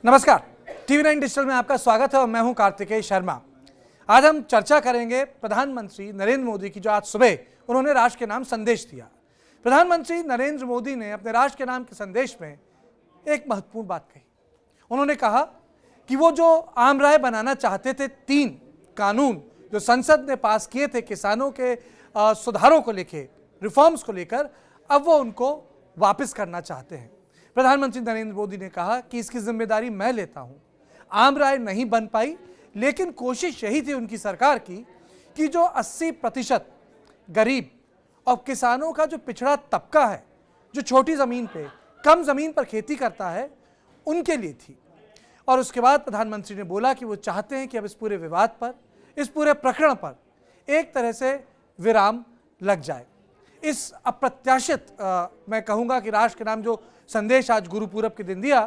नमस्कार, TV 9 digital में आपका स्वागत है और मैं हूं कार्तिकेय शर्मा। आज हम चर्चा करेंगे प्रधानमंत्री नरेंद्र मोदी की, जो आज सुबह उन्होंने राष्ट्र के नाम संदेश दिया। प्रधानमंत्री नरेंद्र मोदी ने अपने राष्ट्र के नाम के संदेश में एक महत्वपूर्ण बात कही। उन्होंने कहा कि वो जो आम राय बनाना चाहते थे, 3 कानून जो संसद ने पास किए थे किसानों के सुधारों को लेकर, रिफॉर्म्स को लेकर, अब वो उनको वापस करना चाहते हैं। प्रधानमंत्री नरेंद्र मोदी ने कहा कि इसकी जिम्मेदारी मैं लेता हूं। आम राय नहीं बन पाई, लेकिन कोशिश यही थी उनकी सरकार की कि जो 80% गरीब और किसानों का जो पिछड़ा तबका है, जो छोटी ज़मीन पे, कम ज़मीन पर खेती करता है, उनके लिए थी। और उसके बाद प्रधानमंत्री ने बोला कि वो चाहते हैं कि अब इस पूरे विवाद पर, इस पूरे प्रकरण पर एक तरह से विराम लग जाए। इस अप्रत्याशित मैं कहूँगा कि राष्ट्र के नाम जो संदेश आज गुरु पूरब के दिन दिया,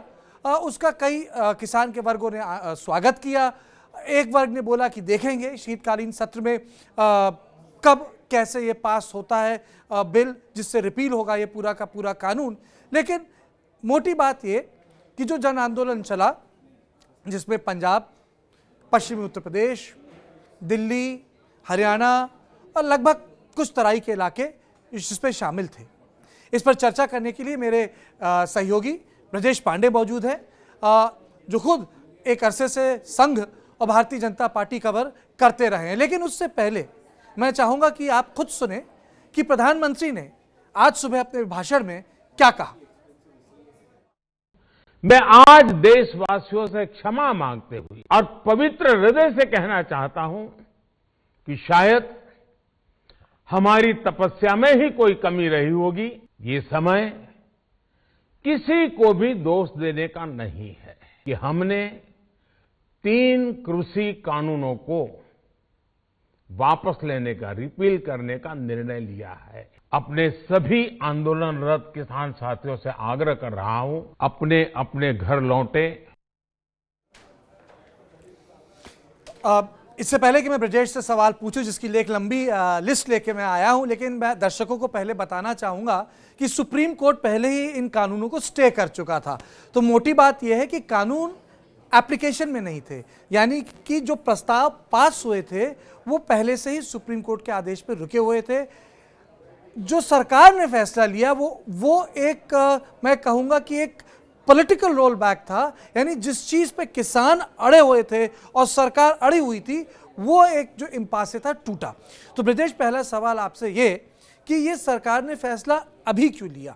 उसका कई किसान के वर्गों ने स्वागत किया। एक वर्ग ने बोला कि देखेंगे शीतकालीन सत्र में कब कैसे ये पास होता है बिल, जिससे रिपील होगा ये पूरा का पूरा कानून। लेकिन मोटी बात ये कि जो जन आंदोलन चला, जिसमें पंजाब, पश्चिमी उत्तर प्रदेश, दिल्ली, हरियाणा और लगभग कुछ तराई के इलाके जिसमें शामिल थे, इस पर चर्चा करने के लिए मेरे सहयोगी ब्रजेश पांडे मौजूद हैं, जो खुद एक अरसे से संघ और भारतीय जनता पार्टी कवर करते रहे हैं। लेकिन उससे पहले मैं चाहूंगा कि आप खुद सुने कि प्रधानमंत्री ने आज सुबह अपने भाषण में क्या कहा। मैं आज देशवासियों से क्षमा मांगते हुए और पवित्र हृदय से कहना चाहता हूं कि शायद हमारी तपस्या में ही कोई कमी रही होगी। ये समय किसी को भी दोष देने का नहीं है कि हमने 3 कृषि कानूनों को वापस लेने का, रिपील करने का निर्णय लिया है। अपने सभी आंदोलनरत किसान साथियों से आग्रह कर रहा हूं, अपने अपने घर लौटे। इससे पहले कि मैं ब्रजेश से सवाल पूछूं, जिसकी एक लंबी लिस्ट लेके मैं आया हूं, लेकिन मैं दर्शकों को पहले बताना चाहूंगा कि सुप्रीम कोर्ट पहले ही इन कानूनों को स्टे कर चुका था। तो मोटी बात यह है कि कानून एप्लीकेशन में नहीं थे, यानी कि जो प्रस्ताव पास हुए थे वो पहले से ही सुप्रीम कोर्ट के आदेश पर रुके हुए थे। जो सरकार ने फैसला लिया वो एक मैं कहूँगा कि एक पॉलिटिकल रोल बैक था, यानी जिस चीज़ पे किसान अड़े हुए थे और सरकार अड़ी हुई थी, वो एक जो इम्पासे था टूटा। तो ब्रजेश, पहला सवाल आपसे ये कि ये सरकार ने फैसला अभी क्यों लिया?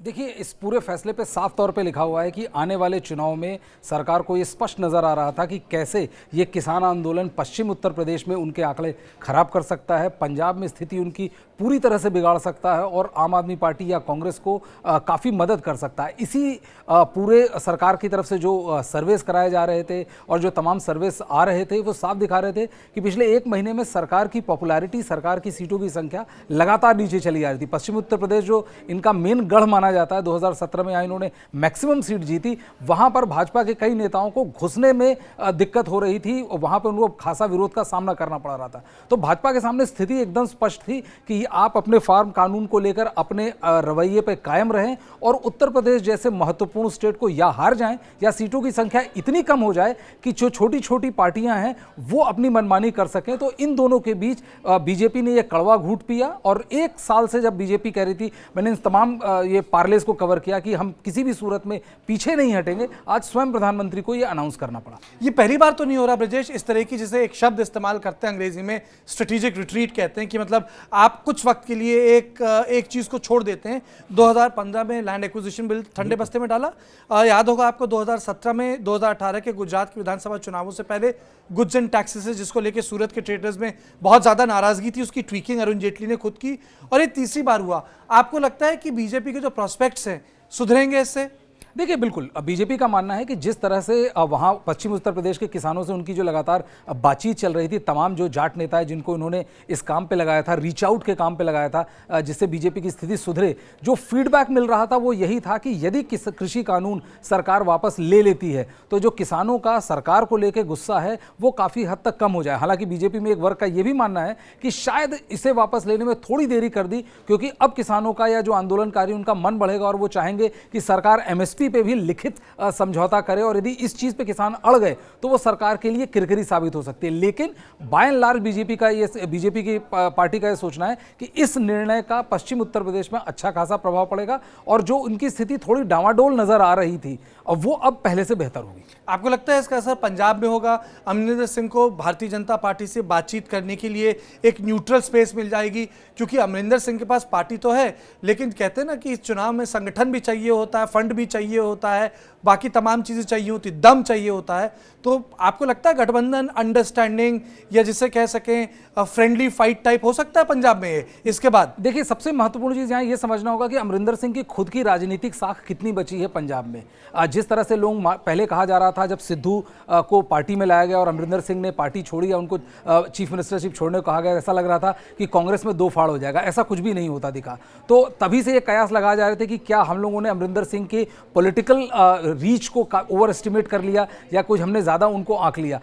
देखिए, इस पूरे फैसले पे साफ तौर पे लिखा हुआ है कि आने वाले चुनाव में सरकार को ये स्पष्ट नज़र आ रहा था कि कैसे ये किसान आंदोलन पश्चिम उत्तर प्रदेश में उनके आंकड़े खराब कर सकता है, पंजाब में स्थिति उनकी पूरी तरह से बिगाड़ सकता है और आम आदमी पार्टी या कांग्रेस को काफ़ी मदद कर सकता है। इसी पूरे सरकार की तरफ से जो सर्वेस कराए जा रहे थे और जो तमाम सर्वेस आ रहे थे, वो साफ दिखा रहे थे कि पिछले 1 महीने में सरकार की पॉपुलैरिटी, सरकार की सीटों की संख्या लगातार नीचे चली आ रही थी। पश्चिम उत्तर प्रदेश जो इनका मेन गढ़ माना जाता है, 2017 में इन्होंने मैक्सिमम सीट जीती, वहां पर भाजपा के कई नेताओं को घुसने में दिक्कत हो रही थी और वहां पर उनको खासा विरोध का सामना करना पड़ रहा था। तो भाजपा के सामने स्थिति एकदम स्पष्ट थी कि आप अपने फार्म कानून को लेकर अपने रवैये पर कायम रहें और उत्तर प्रदेश जैसे महत्वपूर्ण स्टेट को या हार जाएं या सीटों की संख्या इतनी कम हो जाए कि जो छोटी छोटी पार्टियां हैं वो अपनी मनमानी कर सकें। तो इन दोनों के बीच बीजेपी ने यह कड़वा घूंट पिया और 1 साल से जब बीजेपी कह रही थी, मैंने इन तमाम ये पार्लेस को कवर किया कि हम किसी भी सूरत में पीछे नहीं हटेंगे, आज स्वयं प्रधानमंत्री को यह अनाउंस करना पड़ा। ये पहली बार तो नहीं हो रहा ब्रजेश, इस तरह की, जिसे एक शब्द इस्तेमाल करते हैं अंग्रेजी में, स्ट्रेटेजिक रिट्रीट कहते हैं, कि मतलब आप कुछ वक्त के लिए एक चीज को छोड़ देते हैं। 2015 में लैंड एक्विजिशन बिल ठंडे बस्ते में डाला, याद होगा आपको 2017 में 2018 के गुजरात के विधानसभा चुनावों से पहले गुड्स एंड टैक्सेस, जिसको लेकर सूरत के ट्रेडर्स में बहुत ज्यादा नाराजगी थी, उसकी ट्वीकिंग अरुण जेटली ने खुद की, और ये तीसरी बार हुआ। आपको लगता है कि बीजेपी के जो प्रोस्पेक्ट्स हैं सुधरेंगे इससे? देखिए, बिल्कुल बीजेपी का मानना है कि जिस तरह से वहाँ पश्चिम उत्तर प्रदेश के किसानों से उनकी जो लगातार बातचीत चल रही थी, तमाम जो जाट नेता है जिनको इन्होंने इस काम पे लगाया था, रीच आउट के काम पे लगाया था जिससे बीजेपी की स्थिति सुधरे, जो फीडबैक मिल रहा था वो यही था कि यदि कृषि कानून सरकार वापस ले लेती है तो जो किसानों का सरकार को लेकर गुस्सा है वो काफ़ी हद तक कम हो जाए। हालांकि बीजेपी में एक वर्ग का ये भी मानना है कि शायद इसे वापस लेने में थोड़ी देरी कर दी, क्योंकि अब किसानों का या जो आंदोलनकारी उनका मन बढ़ेगा और वो चाहेंगे कि सरकार एमएसपी स्थिति पे भी लिखित समझौता करे, और यदि इस चीज पे किसान अड़ गए तो वो सरकार के लिए किरकिरी साबित हो सकती है। लेकिन बाय एंड लार्ज बीजेपी की पार्टी का ये सोचना है कि इस निर्णय का पश्चिम उत्तर प्रदेश में अच्छा खासा प्रभाव पड़ेगा, और जो उनकी स्थिति थोड़ी डामाडोल नजर आ रही थी अब वो अब पहले से बेहतर होगी। आपको लगता है इसका असर पंजाब में होगा? अमरिंदर सिंह को भारतीय जनता पार्टी से बातचीत करने के लिए एक न्यूट्रल स्पेस मिल जाएगी, क्योंकि अमरिंदर सिंह के पास पार्टी तो है, लेकिन कहते हैं ना कि इस चुनाव में संगठन भी चाहिए होता है, फंड भी चाहिए होता है, बाकी तमाम चीज़ें चाहिए होती, दम चाहिए होता है। तो आपको लगता है गठबंधन, अंडरस्टैंडिंग, या जिसे कह सकें फ्रेंडली फाइट टाइप हो सकता है पंजाब में इसके बाद? देखिए, सबसे महत्वपूर्ण चीज़ यहाँ ये समझना होगा कि अमरिंदर सिंह की खुद की राजनीतिक साख कितनी बची है पंजाब में। जिस तरह से लोग पहले कहा जा रहा था, जब सिद्धू को पार्टी में लाया गया और अमरिंदर सिंह ने पार्टी छोड़ी या उनको चीफ मिनिस्टरशिप छोड़ने को कहा गया, ऐसा लग रहा था कि कांग्रेस में दो फाड़ हो जाएगा। ऐसा कुछ भी नहीं होता दिखा। तो तभी से ये कयास लगाए जा रहे थे कि क्या हम लोगों ने अमरिंदर सिंह के पॉलिटिकल रीच को ओवर एस्टिमेट कर लिया या कुछ हमने ज़्यादा उनको आंक लिया।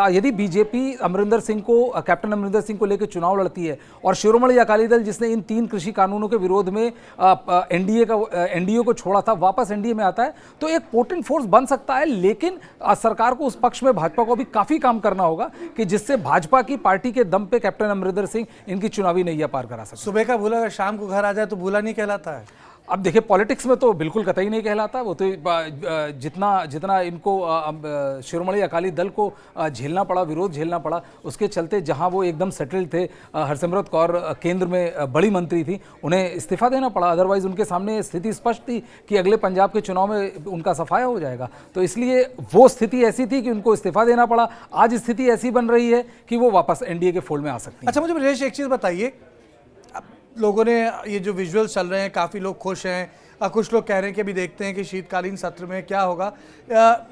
यदि बीजेपी अमरिंदर सिंह को, कैप्टन अमरिंदर सिंह को लेकर चुनाव लड़ती है, और शिरोमणि अकाली दल जिसने इन 3 कृषि कानूनों के विरोध में एनडीए को छोड़ा था, वापस एनडीए में आता है, तो एक पोटेंट फोर्स बन सकता है। लेकिन सरकार को उस पक्ष में भाजपा को भी काफी काम करना होगा कि जिससे भाजपा की पार्टी के दम पे कैप्टन अमरिंदर सिंह इनकी चुनावी नैया पार करा सके। सुबह का भूला अगर शाम को घर आ जाए तो भूला नहीं कहलाता है। अब देखिए, पॉलिटिक्स में तो बिल्कुल कतई नहीं कहलाता। वो तो जितना इनको शिरोमणि अकाली दल को झेलना पड़ा, विरोध झेलना पड़ा, उसके चलते जहां वो एकदम सेटल्ड थे, हरसिमरत कौर केंद्र में बड़ी मंत्री थी, उन्हें इस्तीफा देना पड़ा। अदरवाइज उनके सामने स्थिति स्पष्ट थी कि अगले पंजाब के चुनाव में उनका सफाया हो जाएगा। तो इसलिए वो स्थिति ऐसी थी कि उनको इस्तीफा देना पड़ा। आज स्थिति ऐसी बन रही है कि वो वापस एनडीए के फोल्ड में आ सकती है। अच्छा, मुझे ब्रजेश एक चीज़ बताइए, लोगों ने ये जो विजुअल चल रहे हैं, काफ़ी लोग खुश हैं, कुछ लोग कह रहे हैं कि अभी देखते हैं कि शीतकालीन सत्र में क्या होगा।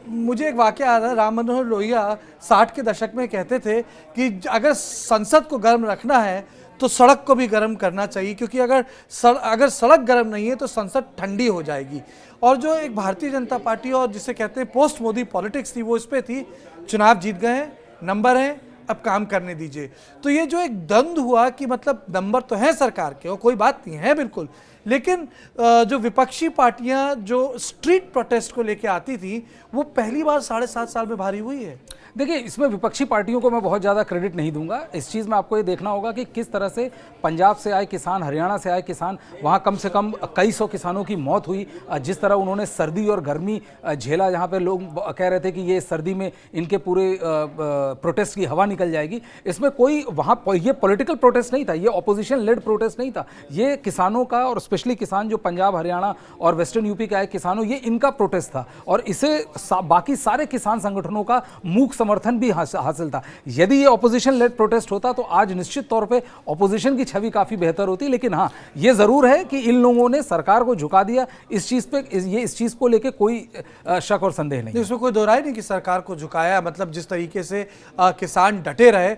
मुझे एक वाक़या याद है, राम मनोहर लोहिया 60 के दशक में कहते थे कि अगर संसद को गर्म रखना है तो सड़क को भी गर्म करना चाहिए, क्योंकि अगर सड़क गर्म नहीं है तो संसद ठंडी हो जाएगी। और जो एक भारतीय जनता पार्टी और जिसे कहते हैं पोस्ट मोदी पॉलिटिक्स थी, वो इस पर थी, चुनाव जीत गए हैं, नंबर हैं, अब काम करने दीजिए। तो ये जो एक द्वंद्व हुआ कि मतलब नंबर तो है सरकार के, और कोई बात नहीं है बिल्कुल, लेकिन जो विपक्षी पार्टियां जो स्ट्रीट प्रोटेस्ट को लेके आती थी, वो पहली बार 7.5 साल में भारी हुई है। देखिए, इसमें विपक्षी पार्टियों को मैं बहुत ज़्यादा क्रेडिट नहीं दूंगा। इस चीज़ में आपको ये देखना होगा कि किस तरह से पंजाब से आए किसान, हरियाणा से आए किसान, वहाँ कम से कम कई सौ किसानों की मौत हुई। जिस तरह उन्होंने सर्दी और गर्मी झेला, जहाँ पे लोग कह रहे थे कि ये सर्दी में इनके पूरे प्रोटेस्ट की हवा निकल जाएगी, इसमें कोई वहाँ ये पॉलिटिकल प्रोटेस्ट नहीं था, ये ऑपोजिशन लेड प्रोटेस्ट नहीं था, ये किसानों का, और स्पेशली किसान जो पंजाब, हरियाणा और वेस्टर्न यूपी के आए किसानों, ये इनका प्रोटेस्ट था। और इसे बाकी सारे किसान संगठनों का मूक समर्थन भी हासिल था। यदि ये ऑपोजिशन लेड प्रोटेस्ट होता तो आज निश्चित तौर पे ऑपोजिशन की छवि काफी बेहतर होती। लेकिन हाँ, ये जरूर है कि इन लोगों ने सरकार को झुका दिया इस चीज पे। इस चीज को लेके कोई शक और संदेह नहीं। इसमें कोई दो राय नहीं कि सरकार को झुकाया, मतलब जिस तरीके से किसान डटे रहे,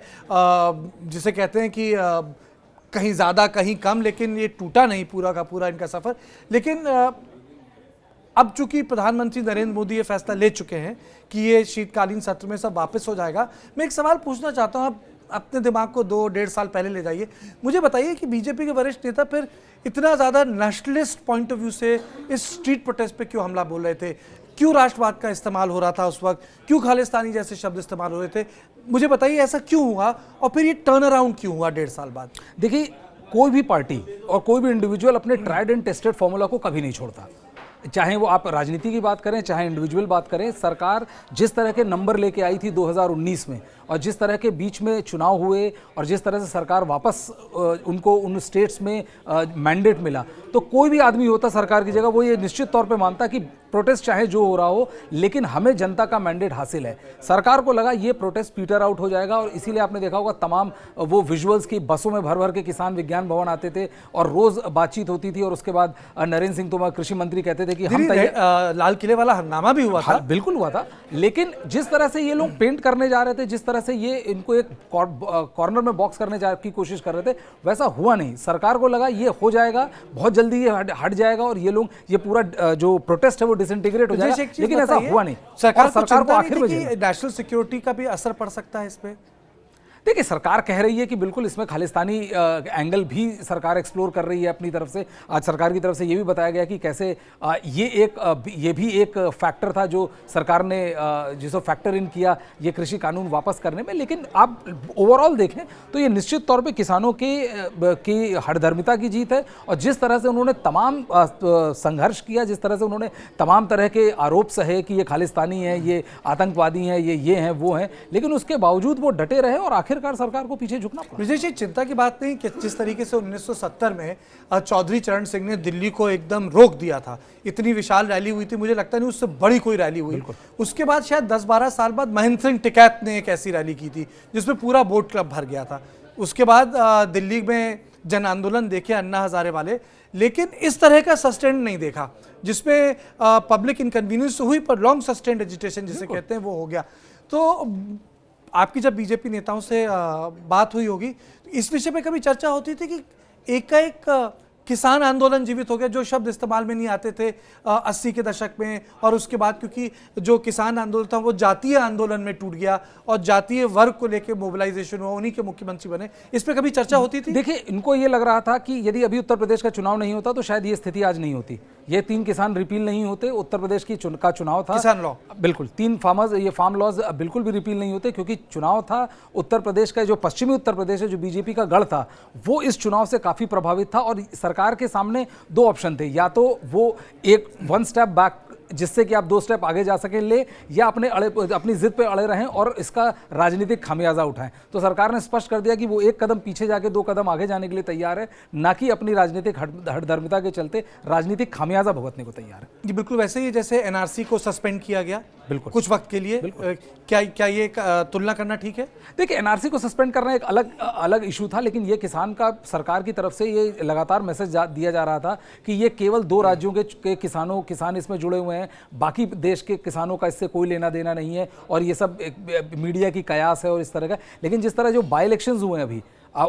जिसे कहते हैं कि कहीं ज्यादा कहीं कम, लेकिन ये टूटा नहीं पूरा का पूरा इनका सफर। लेकिन अब चूंकि प्रधानमंत्री नरेंद्र मोदी ये फैसला ले चुके हैं कि ये शीतकालीन सत्र में सब वापस हो जाएगा, मैं एक सवाल पूछना चाहता हूँ। आप अपने दिमाग को 2-1.5 साल पहले ले जाइए, मुझे बताइए कि बीजेपी के वरिष्ठ नेता फिर इतना ज़्यादा नेशनलिस्ट पॉइंट ऑफ व्यू से इस स्ट्रीट प्रोटेस्ट पे क्यों हमला बोल रहे थे? क्यों राष्ट्रवाद का इस्तेमाल हो रहा था उस वक्त? क्यों खालिस्तानी जैसे शब्द इस्तेमाल हो रहे थे? मुझे बताइए ऐसा क्यों हुआ, और फिर ये टर्न अराउंड क्यों हुआ 1.5 साल बाद? देखिए, कोई भी पार्टी और कोई भी इंडिविजुअल अपने ट्राइड एंड टेस्टेड फॉर्मूला को कभी नहीं छोड़ता। चाहे वो आप राजनीति की बात करें, चाहे इंडिविजुअल बात करें। सरकार जिस तरह के नंबर लेके आई थी 2019 में, और जिस तरह के बीच में चुनाव हुए, और जिस तरह से सरकार वापस उनको उन स्टेट्स में मैंडेट मिला, तो कोई भी आदमी होता सरकार की जगह, वो ये निश्चित तौर पे मानता कि प्रोटेस्ट चाहे जो हो रहा हो, लेकिन हमें जनता का मैंडेट हासिल है। सरकार को लगा ये प्रोटेस्ट पीटर आउट हो जाएगा, और इसीलिए आपने देखा होगा तमाम वो विजुअल्स की बसों में भर भर के किसान विज्ञान भवन आते थे और रोज बातचीत होती थी। और उसके बाद नरेंद्र सिंह तोमर कृषि मंत्री कहते थे कि हम लाल किले वाला हंगामा भी हुआ था। बिल्कुल हुआ था, लेकिन जिस तरह से ये लोग पेंट करने जा रहे थे, जिस तरह से ये इनको एक कॉर्नर में बॉक्स करने की कोशिश कर रहे थे, वैसा हुआ नहीं। सरकार को लगा ये हो जाएगा, बहुत जल्दी ये हट जाएगा, और ये लोग ये पूरा जो प्रोटेस्ट है वो डिसइंटीग्रेट हो जाएगा, लेकिन ऐसा हुआ नहीं। सरकार को आखिर में नेशनल सिक्योरिटी का भी असर पड़ सकता है इस पे। देखिए, सरकार कह रही है कि बिल्कुल इसमें खालिस्तानी एंगल भी सरकार एक्सप्लोर कर रही है अपनी तरफ से। आज सरकार की तरफ से ये भी बताया गया कि कैसे ये भी एक फैक्टर था जो सरकार ने जिसको फैक्टर इन किया ये कृषि कानून वापस करने में। लेकिन आप ओवरऑल देखें तो ये निश्चित तौर पे किसानों की हठधर्मिता की जीत है, और जिस तरह से उन्होंने तमाम संघर्ष किया, जिस तरह से उन्होंने तमाम तरह के आरोप सहे कि ये खालिस्तानी है, ये आतंकवादी हैं, ये हैं, वो हैं, लेकिन उसके बावजूद वो डटे रहे और आखिरकार सरकार को पीछे झुकना पड़ा। ब्रजेश जी, चिंता की बात नहीं कि जिस तरीके से 1970 में चौधरी चरण सिंह ने दिल्ली को एकदम रोक दिया था, इतनी विशाल रैली हुई थी, मुझे लगता नहीं उससे बड़ी कोई रैली हुई। उसके बाद शायद 10-12 साल बाद महेंद्र सिंह टिकैत ने एक ऐसी रैली की थी जिसमें पूरा बोट क्लब भर गया था। उसके बाद दिल्ली में जन आंदोलन देखे अन्ना हजारे वाले, लेकिन इस तरह का सस्टेन नहीं देखा जिसमें पब्लिक इनकन्वीनियंस हुई पर लॉन्ग सस्टेन्ड एजिटेशन जिसे कहते हैं वो हो गया। तो आपकी जब बीजेपी नेताओं से बात हुई होगी, इस विषय पे कभी चर्चा होती थी कि एकाएक किसान आंदोलन जीवित हो गया, जो शब्द इस्तेमाल में नहीं आते थे 80 के दशक में, और उसके बाद क्योंकि जो किसान आंदोलन था वो जातीय आंदोलन में टूट गया और जातीय वर्ग को लेकर मोबिलाइजेशन हुआ, उन्हीं के मुख्यमंत्री बने, इस पे कभी चर्चा होती थी? देखिए, इनको ये लग रहा था कि यदि अभी उत्तर प्रदेश का चुनाव नहीं होता तो शायद ये स्थिति आज नहीं होती, ये 3 किसान रिपील नहीं होते, उत्तर प्रदेश की का चुनाव था, किसान लॉ, बिल्कुल 3 फार्म लॉज बिल्कुल भी रिपील नहीं होते, क्योंकि चुनाव था उत्तर प्रदेश का, जो पश्चिमी उत्तर प्रदेश है, जो बीजेपी का गढ़ था, वो इस चुनाव से काफी प्रभावित था। और सरकार के सामने 2 ऑप्शन थे, या तो वो एक 1 स्टेप बैक जिससे कि आप 2 स्टेप आगे जा सकें ले, या अपनी जिद पे अड़े रहें और इसका राजनीतिक खामियाजा उठाएं। तो सरकार ने स्पष्ट कर दिया कि वो 1 कदम पीछे जाके 2 कदम आगे जाने के लिए तैयार है, ना कि अपनी राजनीतिक हठधर्मिता के चलते राजनीतिक खामियाजा भुगतने को तैयार है। जी बिल्कुल, वैसे ही जैसे एनआरसी को सस्पेंड किया गया बिल्कुल कुछ वक्त के लिए, क्या ये तुलना करना ठीक है? देखिए, एनआरसी को सस्पेंड करना एक अलग इशू था, लेकिन ये किसान का सरकार की तरफ से ये लगातार मैसेज दिया जा रहा था कि ये केवल 2 राज्यों के किसान इसमें जुड़े हुए हैं, बाकी देश के किसानों का इससे कोई लेना देना नहीं है, और ये सब मीडिया की कयास है और इस तरह का। लेकिन जिस तरह जो बाई इलेक्शंस हुए हैं अभी,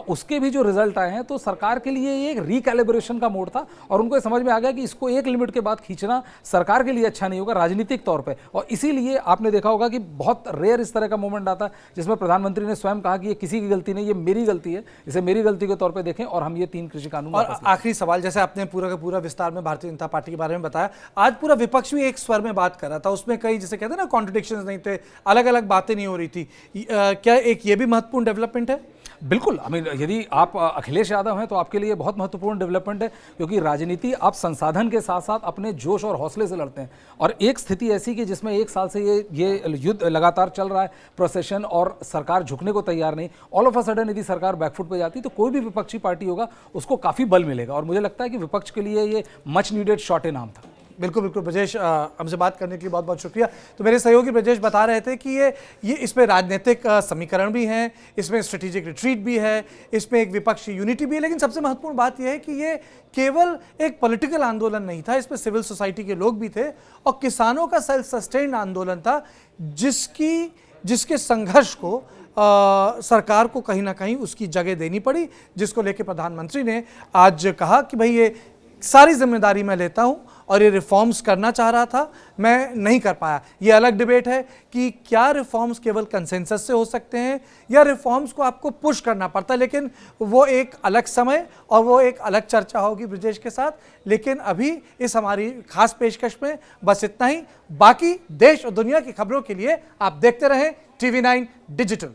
उसके भी जो रिजल्ट आए हैं, तो सरकार के लिए ये एक रिकैलिब्रेशन का मोड था, और उनको समझ में आ गया कि इसको एक लिमिट के बाद खींचना सरकार के लिए अच्छा नहीं होगा राजनीतिक तौर पे। और इसीलिए आपने देखा होगा कि बहुत रेयर इस तरह का मोमेंट आता जिसमें प्रधानमंत्री ने स्वयं कहा कि ये किसी की गलती नहीं, ये मेरी गलती है, इसे मेरी गलती के तौर पर देखें और हम ये 3 कृषि कानून। और आखिरी सवाल, जैसे आपने पूरा का पूरा विस्तार में भारतीय जनता पार्टी के बारे में बताया, आज पूरा विपक्ष भी एक स्वर में बात कर रहा था, उसमें कई जिसे कहते हैं ना कॉन्ट्रडिक्शंस नहीं थे, अलग अलग बातें नहीं हो रही थी। क्या एक ये भी महत्वपूर्ण डेवलपमेंट है? बिल्कुल, यदि आप अखिलेश यादव हैं तो आपके लिए बहुत महत्वपूर्ण डेवलपमेंट है, क्योंकि राजनीति आप संसाधन के साथ साथ अपने जोश और हौसले से लड़ते हैं। और एक स्थिति ऐसी कि जिसमें 1 साल से ये युद्ध लगातार चल रहा है, प्रोसेशन, और सरकार झुकने को तैयार नहीं, ऑल ऑफ अ सडन यदि सरकार बैकफुट पे जाती तो कोई भी विपक्षी पार्टी होगा उसको काफ़ी बल मिलेगा, और मुझे लगता है कि विपक्ष के लिए ये much needed shot in arm था। बिल्कुल बिल्कुल ब्रजेश, हमसे बात करने के लिए बहुत बहुत शुक्रिया। तो मेरे सहयोगी ब्रजेश बता रहे थे कि ये इसमें राजनीतिक समीकरण भी हैं, इसमें स्ट्रेटेजिक रिट्रीट भी है, इसमें एक विपक्षी यूनिटी भी है, लेकिन सबसे महत्वपूर्ण बात यह है कि ये केवल एक पॉलिटिकल आंदोलन नहीं था, इसमें सिविल सोसाइटी के लोग भी थे और किसानों का सेल्फ सस्टेन्ड आंदोलन था, जिसके संघर्ष को सरकार को कहीं ना कहीं उसकी जगह देनी पड़ी, जिसको लेकर प्रधानमंत्री ने आज कहा कि भाई ये सारी जिम्मेदारी मैं लेता हूं और ये रिफॉर्म्स करना चाह रहा था, मैं नहीं कर पाया। ये अलग डिबेट है कि क्या रिफॉर्म्स केवल कंसेंसस से हो सकते हैं या रिफॉर्म्स को आपको पुश करना पड़ता है, लेकिन वो एक अलग समय और वो एक अलग चर्चा होगी ब्रजेश के साथ। लेकिन अभी इस हमारी खास पेशकश में बस इतना ही। बाकी देश और दुनिया की खबरों के लिए आप देखते रहें TV9 डिजिटल।